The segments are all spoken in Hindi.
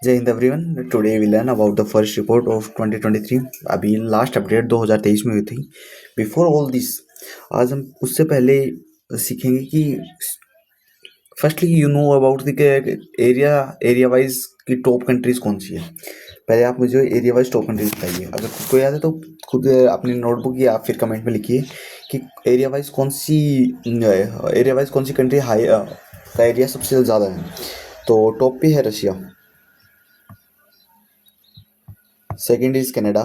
जय हिंद everyone. Today we learn about the first report of 2023। अभी लास्ट अपडेट 2023 में हुई थी। बिफोर ऑल दिस, आज हम उससे पहले सीखेंगे कि firstly you know about the area wise की टॉप कंट्रीज कौन सी है। पहले आप मुझे एरिया वाइज टॉप कंट्रीज बताइए। अगर खुद को याद है तो खुद अपनी नोटबुक या फिर कमेंट में लिखिए कि एरिया वाइज कौन सी कंट्री हाई का एरिया सबसे ज़्यादा है। तो टॉप पे है Russia, second is Canada,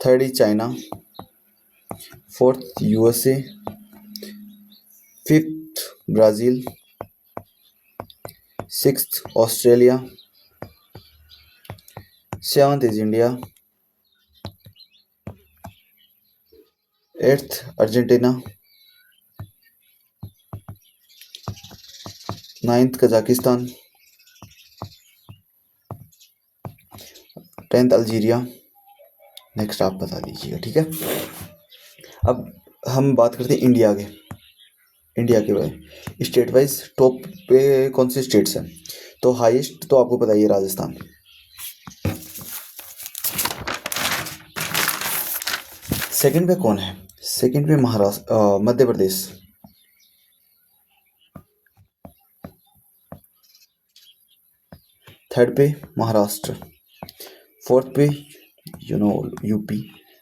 third is China, fourth USA, fifth Brazil, sixth Australia, seventh is India, eighth Argentina, ninth Kazakhstan, tenth Algeria. Next आप बता दीजिएगा, ठीक है। अब हम बात करते हैं इंडिया के बारे स्टेट वाइज टॉप पे कौन से स्टेट्स हैं। तो हाईएस्ट तो आपको पता ही है, राजस्थान। सेकंड पे कौन है? सेकंड पे महाराष्ट्र, मध्य प्रदेश। थर्ड पे महाराष्ट्र, फोर्थ पे यूपी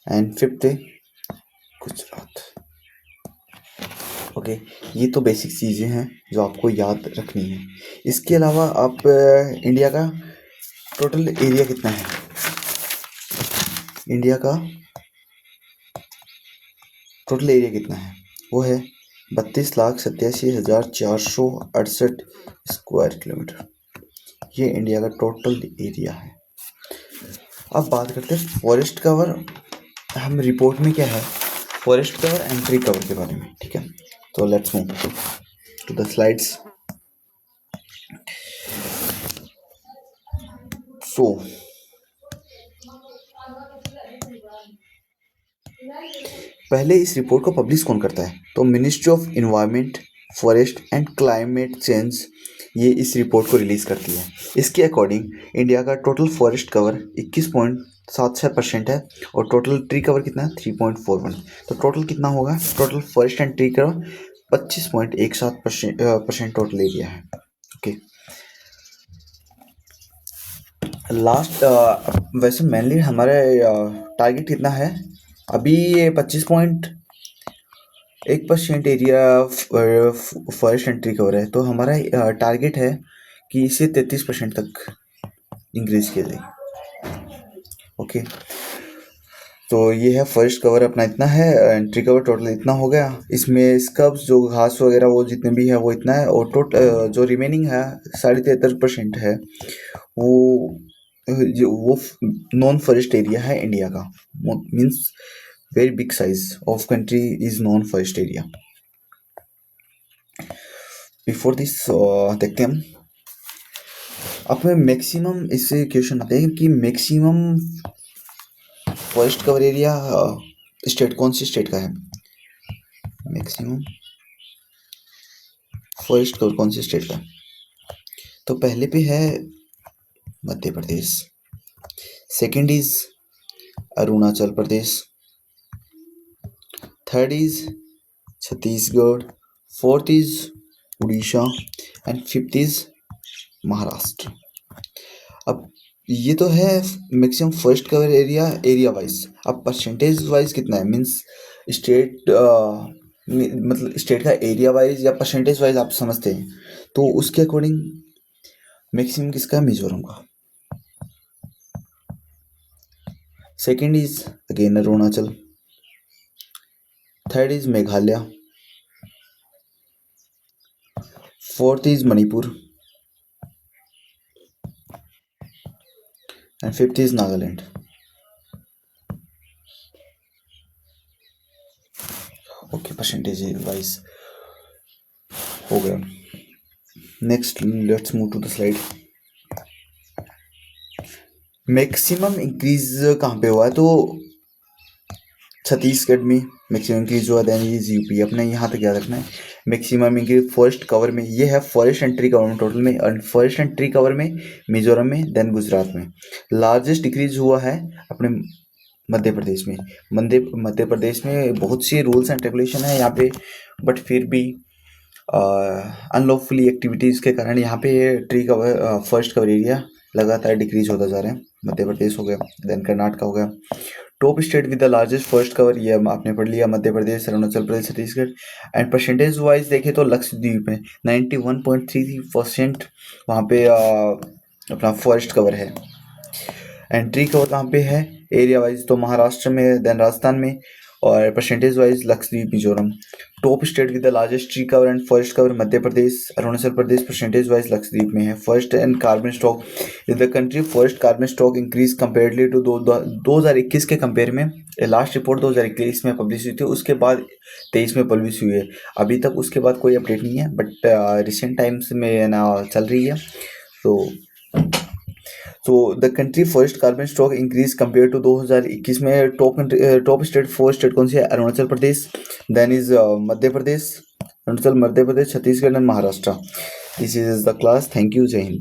एंड फिफ्थ पे गुजरात। ओके, ये तो बेसिक चीज़ें हैं जो आपको याद रखनी है। इसके अलावा आप इंडिया का टोटल एरिया कितना है? इंडिया का टोटल एरिया कितना है? वो है 32,87,468 स्क्वायर किलोमीटर। ये इंडिया का टोटल एरिया है। अब बात करते हैं फॉरेस्ट कवर। हम रिपोर्ट में क्या है, forest cover and tree cover के बारे में, ठीक है। तो let's move to the slides. So पहले इस रिपोर्ट को पब्लिश कौन करता है? तो ministry of environment, forest and climate change ये इस रिपोर्ट को रिलीज़ करती है। इसके अकॉर्डिंग इंडिया का टोटल फॉरेस्ट कवर 21.76% है और टोटल ट्री कवर कितना है? 3.41। तो टोटल कितना होगा? Total forest and tree cover 25.17% total area है। ओके, लास्ट वैसे मेनली हमारे टारगेट कितना है? अभी ये 25.1% area forest and tree cover है। तो हमारा टारगेट है कि इसे 33% तक इंक्रीज किया जाए। ओके, तो ये है फॉरेस्ट कवर अपना इतना है एंड ट्री कवर टोटल इतना हो गया। इसमें स्कब्स जो घास वगैरह वो जितने भी है वो इतना है और जो रिमेनिंग है 73% है वो नॉन फॉरेस्ट एरिया है इंडिया का। Means very big size of country is non forest area. Before this देखते हैं हम अपने मैक्सिमम, इससे क्वेश्चन आते हैं कि maximum forest cover area state कौन सी स्टेट का है? मैक्सिमम फॉरेस्ट कवर कौन सी स्टेट का? तो पहले पे है Madhya Pradesh, second is Arunachal Pradesh, third is Chhattisgarh, fourth is Orissa and fifth is Maharashtra. अब ये तो है maximum forest cover area wise. अब परसेंटेज वाइज कितना है? मीन्स स्टेट मतलब स्टेट का एरिया वाइज या परसेंटेज वाइज आप समझते हैं, तो उसके अकॉर्डिंग मैक्सिमम किसका है? मिजोरम का। Second is again Arunachal, third is Meghalaya, fourth is Manipur and fifth is Nagaland. Okay, percentage wise हो गया। Next let's move to the slide. Maximum increase कहाँ पे हुआ है? तो छत्तीसगढ़ में मैक्सिमम इंक्रीज हुआ, देन इज यूपी। अपने यहाँ तक याद रखना है। मैक्सिमम इंक्रीज फॉरेस्ट कवर में, ये है फॉरेस्ट एंड ट्री कवर में टोटल में, और फॉरेस्ट एंड ट्री कवर में मिजोरम में, देन गुजरात में। लार्जेस्ट डिक्रीज हुआ है अपने मध्य प्रदेश में। मध्य प्रदेश में बहुत सी रूल्स एंड रेगुलेशन है यहाँ पे, बट फिर भी अनलॉफुली एक्टिविटीज़ के कारण यहाँ पे tree cover forest cover area लगातार डिक्रीज होता जा रहा है। मध्य प्रदेश हो गया, देन कर्नाटक हो गया। Top state with the largest forest cover, ये आपने पढ़ लिया, मध्य प्रदेश, अरुणाचल प्रदेश, छत्तीसगढ़। एंड परसेंटेज वाइज देखें तो लक्षद्वीप में 91.33% वहाँ पे अपना फॉरेस्ट कवर है। एंड ट्री कवर कहाँ पे है एरिया वाइज, तो महाराष्ट्र में, देन राजस्थान में, और percentage wise Lakshadweep, Mizoram. Top state with the largest tree cover and forest cover Madhya Pradesh, Arunachal Pradesh, percentage wise Lakshadweep में है। Forest and carbon stock in the country, forest carbon stock increase comparably to 2021 के कंपेयर में। लास्ट रिपोर्ट 2021 में पब्लिश हुई थी, उसके बाद 23 में पब्लिश हुई है। अभी तक उसके बाद कोई अपडेट नहीं है, बट रिसेंट टाइम्स में ना चल रही है। So the country forest carbon stock increase compared to 2021 में टॉप स्टेट 4 स्टेट कौन सी है? Arunachal Pradesh, then is Madhya Pradesh, Arunachal, Madhya Pradesh, Chhattisgarh and Maharashtra. This is the class. Thank you, जय हिंद।